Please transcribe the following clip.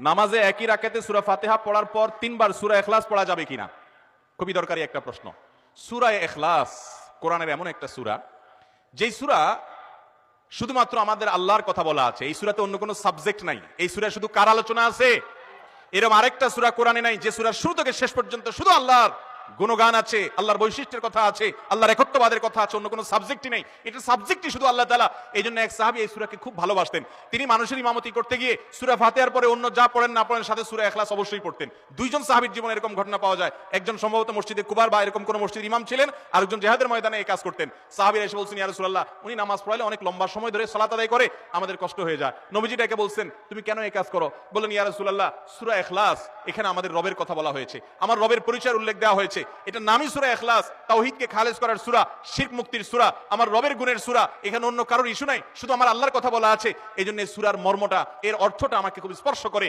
নামাজে একই রাকাতে সূরা ফাতিহা পড়ার পর 3 বার সূরা ইখলাস পড়া যাবে কিনা? খুবই দরকারি একটা প্রশ্ন। সূরা ইখলাস কোরআনের এমন একটা সূরা, যেই সূরা শুধুমাত্র আমাদের আল্লাহর কথা বলা আছে। এই সূরাতে অন্য কোনো সাবজেক্ট নাই। এই সূরায় শুধু কার আলোচনা আছে? এরকম আরেকটা সূরা কোরআনে নাই যে সূরার শুরু থেকে শেষ পর্যন্ত শুধু আল্লাহর গুণগান আছে, আল্লাহর বৈশিষ্ট্যের কথা আছে, আল্লাহর একত্ববাদের কথা আছে, অন্য কোনো সাবজেক্টই নেই। এটা সাবজেক্টই শুধু আল্লাহ তাআলা। এইজন্য এক সাহাবী এই সূরাকে খুব ভালোবাসতেন। তিনি মানুষের ইমামতি করতে গিয়ে সূরা ফাতিহার পরে অন্য যা পড়েন না পড়েন সাথে সূরা ইখলাস অবশ্যই পড়তেন। দুইজন সাহাবীর জীবনে এরকম ঘটনা পাওয়া যায়। একজন সম্ভবত মসজিদে কুবার বা এরকম কোন মসজিদের ইমাম ছিলেন, আরেকজন জিহাদের ময়দানে এই কাজ করতেন। সাহাবীরা এসে বলছেন, ইয়া রাসূলুল্লাহ, উনি নামাজ পড়ালে অনেক লম্বা সময় ধরে সালাত আদায় করে, আমাদের কষ্ট হয়ে যায়। নবীজি ডেকে বলছেন, তুমি কেন এই কাজ করো? বললেন, ইয়া রাসূলুল্লাহ, সূরা ইখলাস এখানে আমাদের রবের কথা বলা হয়েছে, আমার রবের পরিচয়ের উল্লেখ দেওয়া হয়েছে। এটা নামই সূরা ইখলাস, তাওহীদকে খালেজ করার সূরা, শিরক মুক্তির সূরা, আমার রবের গুণের সূরা। এখানে অন্য কারোর ইস্যু নাই, শুধু আমার আল্লাহর কথা বলা আছে। এইজন্য এই সূরার মর্মটা, এর অর্থটা আমাকে খুব স্পর্শ করে।